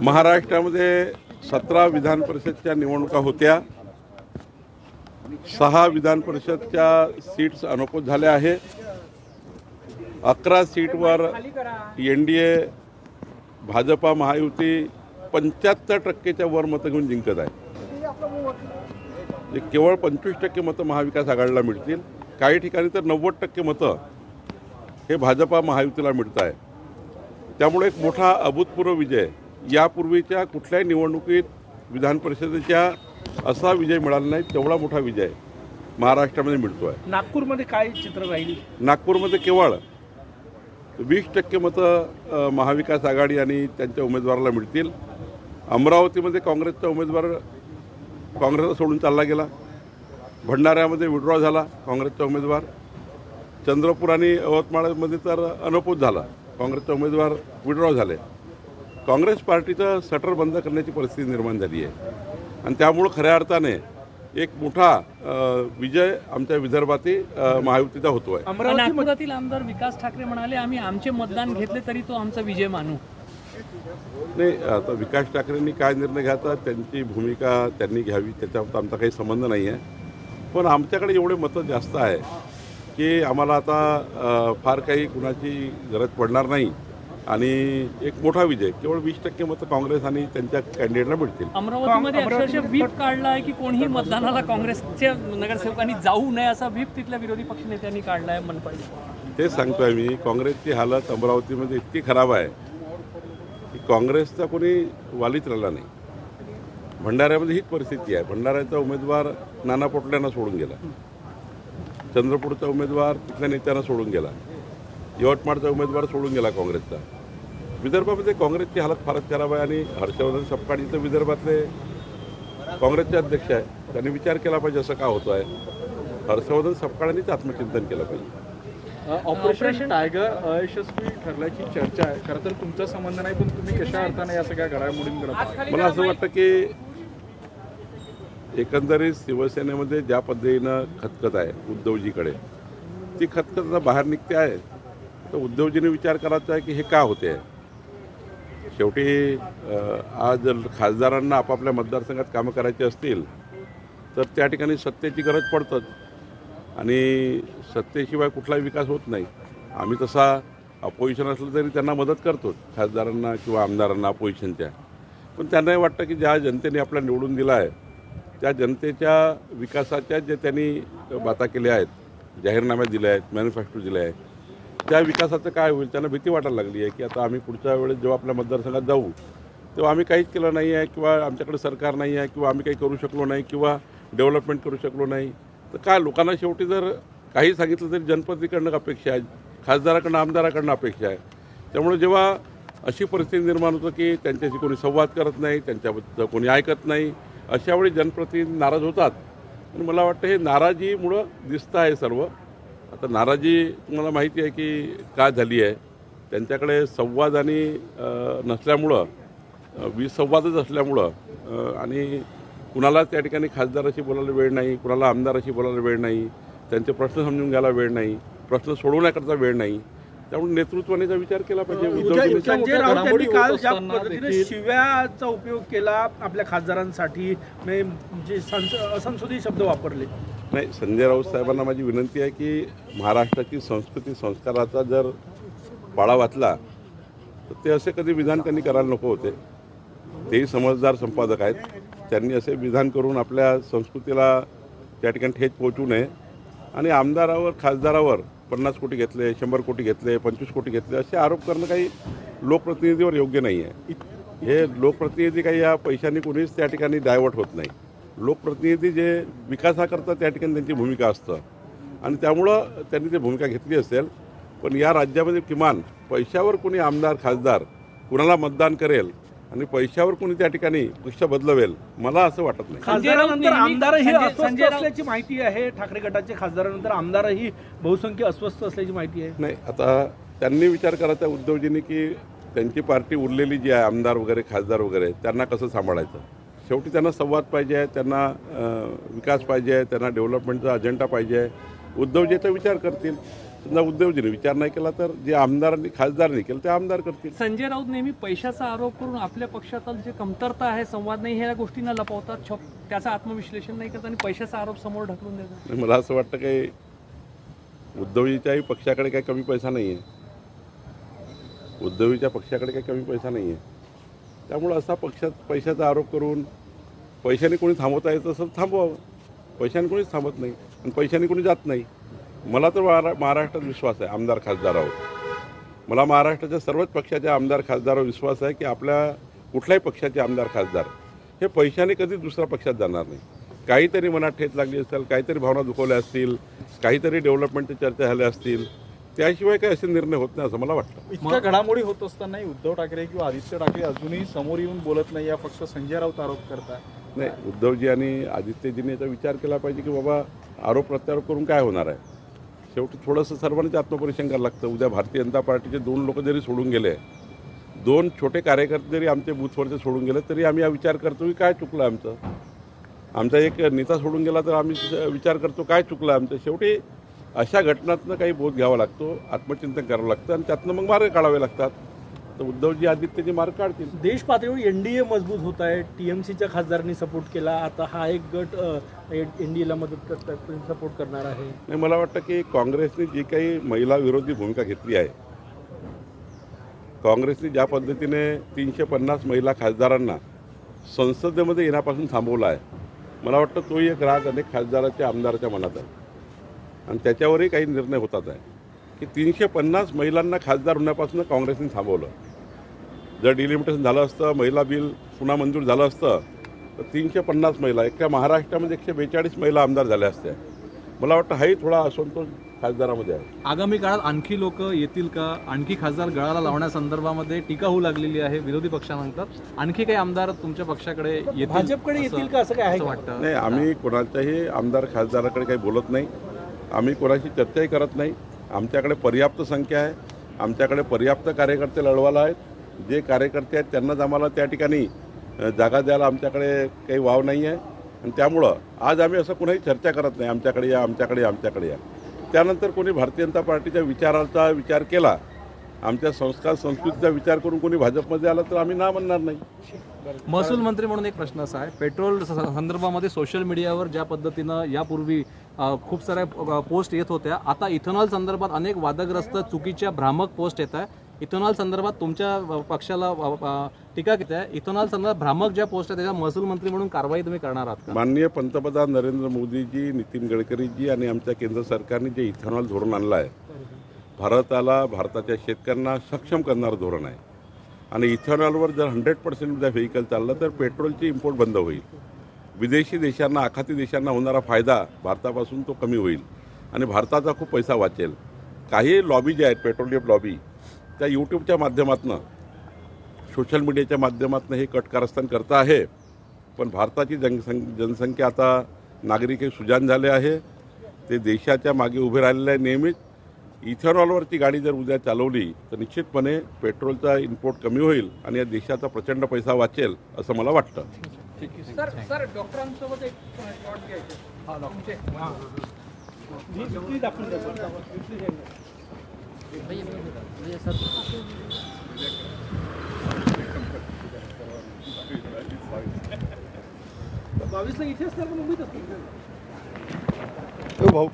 महाराष्ट्रामध्ये 17 विधान परिषदच्या निवडणुका होत्या। 6 विधान परिषदच्या सीट्स अनुकूल झाल्या आहेत। 11 सीटवर एनडीए भाजपा महायुती 75% वर मतं घेऊन जिंकत आहे। केवळ 25% मतं महाविकास आघाडीला मिळतील। काही ठिकाणी तर 90% मतं हे भाजपा महायुतीला मिळत आहे। त्यामुळे एक मोठा अभूतपूर्व विजय, यापूर्वीच्या कुठल्याही निवडणुकीत विधान परिषदेच्या असा विजय मिळाला नाही तेवढा मोठा विजय महाराष्ट्रामध्ये मिळतो आहे। नागपूरमध्ये काय चित्र राहील? नागपूरमध्ये केवळ 20% मतं महाविकास आघाडी आणि त्यांच्या उमेदवाराला मिळतील। अमरावतीमध्ये काँग्रेसचा उमेदवार काँग्रेसला सोडून चालला गेला। भंडाऱ्यामध्ये विड्रॉ झाला काँग्रेसचा उमेदवार। चंद्रपूर आणि यवतमाळमध्ये तर अनपूत झाला, काँग्रेसचा उमेदवार विड्रॉ झाले। काँग्रेस पार्टीचं शटर बंद करण्याची परिस्थिती निर्माण झाली आहे आणि त्यामुळे खऱ्या अर्थाने एक मोठा विजय आमच्या विदर्भातील महायुतीचा होतो आहे। नागपुरातील आमदार विकास ठाकरे म्हणाले, आम्ही आमचे मतदान घेतले तरी तो आमचा विजय मानू। नाही, आता विकास ठाकरेंनी काय निर्णय घ्यायचा त्यांची भूमिका त्यांनी घ्यावी, त्याच्यावर आमचा काही संबंध नाही आहे। पण आमच्याकडे एवढे मतं जास्त आहे की आम्हाला आता फार काही कुणाची गरज पडणार नाही आणि एक मोठा विजय, केवळ 20% मतं काँग्रेस आणि त्यांच्या कॅन्डिडेटला मिळतील। अमरावतीमध्ये अक्षरशः व्हीप काढला आहे की कोणीही मतदानाला काँग्रेसच्या नगरसेवकांनी जाऊ नये असा व्हीप तिथल्या विरोधी पक्षनेत्यांनी काढला आहे मनपाने। ते सांगतोय मी, काँग्रेसची हालत अमरावतीमध्ये इतकी खराब आहे की काँग्रेसचा कोणी वालीच राहिला नाही। भंडाऱ्यामध्ये हीच परिस्थिती आहे। भंडाऱ्याचा उमेदवार नाना पटोलेंना सोडून गेला, चंद्रपूरचा उमेदवार तिथल्या नेत्यांना सोडून गेला, यवतमाळचा उमेदवार सोडून गेला काँग्रेसचा। विदर्भामध्ये काँग्रेसची हालत फारच खराब आहे आणि हर्षवर्धन सपकाळ इथं विदर्भातले काँग्रेसचे अध्यक्ष आहे, त्यांनी विचार केला पाहिजे असं का होतं आहे। हर्षवर्धन सपकाळांनीच आत्मचिंतन केलं पाहिजे। ऑपरेशन टायगर अयशस्वी ठरल्याची चर्चा आहे। खरं तर तुमचा संबंध नाही, पण तुम्ही कशा अर्थाने या सगळ्या घडामोडींकडे? मला असं वाटतं की एकंदरीत शिवसेनेमध्ये ज्या पद्धतीनं खतखत आहे उद्धवजीकडे, ती खतखत आता बाहेर निघते आहे। तर उद्धवजीने विचार करायचा आहे की हे का होते आहे। शेवटी आज खासदारांना आपापल्या मतदारसंघात कामं करायची असतील तर त्या ठिकाणी सत्तेची गरज पडतंच आणि सत्तेशिवाय कुठलाही विकास होत नाही। आम्ही तसा अपोजिशन असलं तरी त्यांना मदत करतो, खासदारांना किंवा आमदारांना अपोजिशनच्या। पण त्यांनाही वाटतं की ज्या जनतेने आपल्याला निवडून दिला आहे त्या जनतेच्या विकासाच्या जे त्यांनी बाता केल्या आहेत, जाहीरनाम्यात दिले आहेत, मॅनिफेस्टो दिले आहेत, त्या विकासाचं काय होईल त्यांना भीती वाटायला लागली आहे की आता आम्ही पुढच्या वेळेस जेव्हा आपल्या मतदारसंघात जाऊ तेव्हा आम्ही काहीच केलं नाही आहे किंवा आमच्याकडे सरकार नाही आहे किंवा आम्ही काही करू शकलो नाही किंवा डेव्हलपमेंट करू शकलो नाही, तर काय लोकांना शेवटी जर काही सांगितलं तरी जनप्रतिनिधीकडनं अपेक्षा आहे, खासदाराकडनं आमदाराकडनं अपेक्षा आहे। त्यामुळे जेव्हा अशी परिस्थिती निर्माण होतं की त्यांच्याशी कोणी संवाद करत नाही, त्यांच्याबद्दल कोणी ऐकत नाही, अशावेळी जनप्रतिनिधी नाराज होतात आणि मला वाटतं हे नाराजीमुळं दिसतं आहे सर्व। आता नाराजी तुम्हाला माहिती आहे की का झाली आहे, त्यांच्याकडे संवाद आणि नसल्यामुळं, विसंवादच असल्यामुळं आणि कुणाला त्या ठिकाणी खासदाराशी बोलायला वेळ नाही, कुणाला आमदाराशी बोलायला वेळ नाही, त्यांचे प्रश्न समजून घ्यायला वेळ नाही, प्रश्न सोडवण्याकरता वेळ नाही। त्यामुळे नेतृत्वाने विचार केला पाहिजे। संजय राऊत यांनी काल ज्या पद्धतीने शिव्याचा उपयोग केला आपल्या खासदारांसाठी, म्हणजे असंसदीय शब्द वापरले, नाही, संजय राऊत साहेबांना माझी विनंती आहे की महाराष्ट्राची संस्कृती संस्काराचा जर पाळा वाचला तर ते असे कधी विधान त्यांनी करायला नको होते। तेही समजदार संपादक आहेत, त्यांनी असे विधान करून आपल्या संस्कृतीला त्या ठिकाणी ठेच पोहोचू नये आणि आमदारावर खासदारावर 50 कोटी घेतले, 100 कोटी घेतले, 25 कोटी घेतले असे आरोप करणं काही लोकप्रतिनिधीवर योग्य नाही आहे। हे लोकप्रतिनिधी काही या पैशांनी कोणीच त्या ठिकाणी डायव्हर्ट होत नाही। लोकप्रतिनिधी जे विकासाकरता त्या ठिकाणी त्यांची भूमिका असतं आणि त्यामुळं त्यांनी ती भूमिका घेतली असेल। पण या राज्यामध्ये किमान पैशावर कोणी आमदार खासदार कुणाला मतदान करेल आणि पैशावर कोणी त्या ठिकाणी पक्ष बदलवेल, मला असं वाटत नाही। खासदारानंतर आमदारही अस्वस्थ असल्याची माहिती आहे। ठाकरे गटाचे खासदारानंतर आमदारही बहुसंख्य अस्वस्थ असल्याची माहिती आहे। नाही, आता त्यांनी विचार करायचा उद्धवजींनी की त्यांची पार्टी उरलेली जी आहे, आमदार वगैरे खासदार वगैरे, त्यांना कसं सांभाळायचं। शेवटी त्यांना संवाद पाहिजे आहे, त्यांना विकास पाहिजे आहे, त्यांना डेव्हलपमेंटचा अजेंडा पाहिजे आहे। उद्धवजीचा विचार करतील समजा उद्धवजीने विचार नाही केला तर जे आमदारांनी खासदारांनी केलं ते आमदार करतील. संजय राऊत नेहमी पैशाचा आरोप करून आपल्या पक्षात जे कमतरता आहे, संवाद नाही, ह्या गोष्टींना लपवतात, त्याचं आत्मविश्लेषण नाही करतात आणि पैशाचा आरोप समोर ढकलून देतात. मला असं वाटतं की उद्धवजीच्याही पक्षाकडे काही कमी पैसा नाही आहे. उद्धवजीच्या पक्षाकडे काही कमी पैसा नाही आहे. त्यामुळं असा पैशाचा आरोप करून पैशाने कोणी थांबवता येतं असं थांबवावं. पैशाने कोणीच थांबत नाही आणि पैशाने कोणी जात नाही. मला तर महाराष्ट्रात विश्वास आहे आमदार खासदारावर. मला महाराष्ट्राच्या सर्वच पक्षाच्या आमदार खासदारावर विश्वास आहे की आपल्या कुठल्याही पक्षाचे आमदार खासदार हे पैशाने कधी दुसऱ्या पक्षात जाणार नाही. काहीतरी मनात ठेच लागली असेल, काहीतरी भावना दुखवल्या असतील, काहीतरी डेव्हलपमेंटच्या चर्चा झाल्या असतील, त्याशिवाय काही असे निर्णय होत नाही असं मला वाटतं. इतक्या घडामोडी होत असतानाही उद्धव ठाकरे किंवा आदित्य ठाकरे अजूनही समोर येऊन बोलत नाही, या फक्त संजय राऊत आरोप करतात. नाही, उद्धवजी आणि आदित्यजींनी याचा विचार केला पाहिजे की बाबा आरोप प्रत्यारोप करून काय होणार आहे. शेवटी थोडंसं सर्वांचे आत्मपरीक्षण करायला लागतं. उद्या भारतीय जनता पार्टीचे 2 लोक जरी सोडून गेले, 2 छोटे कार्यकर्ते जरी आमचे बूथवरचे सोडून गेले, तरी आम्ही हा विचार करतो की काय चुकलं आमचं. आमचा एक नेता सोडून गेला तर आम्ही विचार करतो काय चुकलं आमचं. शेवटी अशा घटनांतनं काही बोध घ्यावा लागतो, आत्मचिंतन करावं लागतं आणि त्यातनं मग मार्ग काढावे लागतात. तर उद्धवजी आदित्यजी मार्ग काढतील. देश पातळीवर एनडीए मजबूत होत आहे. टीएमसीच्या खासदारांनी सपोर्ट केला, आता हा एक गट एनडीएला मदत करतात, सपोर्ट करणार आहे. नाही, मला वाटतं की काँग्रेसने जी काही महिला विरोधी भूमिका घेतली आहे, काँग्रेसने ज्या पद्धतीने 350 महिला खासदारांना संसदेमध्ये येण्यापासून थांबवलं आहे, मला वाटतं तोही एक राग अनेक खासदाराच्या आमदाराच्या मनात आहे आणि त्याच्यावरही काही निर्णय होतात आहे की 350 महिलांना खासदार होण्यापासून काँग्रेसने थांबवलं. जर डिलिमिटेशन झालं असतं, महिला बिल पुन्हा मंजूर झालं असतं तर 350 महिला, एका महाराष्ट्रामध्ये 142 महिला आमदार झाल्या असत्या. मला वाटतं हाही थोडा असंतोष खासदारामध्ये आहे. आगामी काळात आणखी लोक येतील का? आणखी खासदार गळाला लावण्यासंदर्भामध्ये टीका होऊ लागलेली आहे विरोधी पक्षानंतर. आणखी काही आमदार तुमच्या पक्षाकडे येतील, भाजपकडे येतील का असं काय आहे? वाटतं? नाही, आम्ही कोणाच्याही आमदार खासदाराकडे काही बोलत नाही. आम्ही कोणाशी चर्चाही करत नाही. आमच्याकडे पर्याप्त संख्या आहे, आमच्याकडे पर्याप्त कार्यकर्ते लढवायला आहेत. जे कार्यकर्ते आहेत त्यांनाच आम्हाला त्या ठिकाणी जागा द्यायला आमच्याकडे काही वाव नाही आहे आणि त्यामुळं आज आम्ही असं कोणाही चर्चा करत नाही आमच्याकडे या, आमच्याकडे आमच्याकडे या. त्यानंतर कोणी भारतीय जनता पार्टीच्या विचाराचा विचार केला, आमच्या संस्कार संस्कृतीचा विचार करून कोणी भाजपमध्ये आला तर आम्ही ना म्हणणार नाही. महसूल मंत्री म्हणून एक प्रश्न असा आहे, पेट्रोल संदर्भामध्ये सोशल मीडियावर ज्या पद्धतीनं यापूर्वी खूप साऱ्या पोस्ट येत होत्या, आता इथेनॉल संदर्भात अनेक वादग्रस्त चुकीच्या भ्रामक पोस्ट येत आहे. इथेनॉल संदर्भात तुमच्या पक्षाला टीका केली आहे. इथेनॉल संदर्भात भ्रामक ज्या पोस्ट आहेत त्याच्या महसूल मंत्री म्हणून कारवाई तुम्ही करणार आहात का? माननीय पंतप्रधान नरेंद्र मोदीजी, नितीन गडकरीजी आणि आमच्या केंद्र सरकारने जे इथेनॉल धोरण आणलं आहे, भारताला, भारताच्या शेतकऱ्यांना सक्षम करणारं धोरण आहे. आणि इथेनॉलवर जर 100% उद्या व्हेकल चाललं तर पेट्रोलची इम्पोर्ट बंद होईल. विदेशी देशांना, आखाती देशांना होणारा फायदा भारतापासून तो कमी होईल आणि भारताचा खूप पैसा वाचेल. काही लॉबी ज्या आहेत, पेट्रोलियम लॉबी, त्या यूट्यूबच्या माध्यमातून, सोशल मीडियाच्या माध्यमातून हे कटकारस्थान करता आहे. पण भारताची जनसंख्या आता, नागरिक हे सुजाण झाले आहे. ते देशाच्या मागे उभे राहिलेले आहे नेहमीच. इथेनॉलवरची गाडी जर उद्या चालवली तर निश्चितपणे पेट्रोलचा इम्पोर्ट कमी होईल आणि या देशाचा प्रचंड पैसा वाचेल असं मला वाटतं. सर डॉक्टरांसोबत एक शॉट घ्यायचे. बावीसला इथे असणार, मुंबईत असणार. भाऊ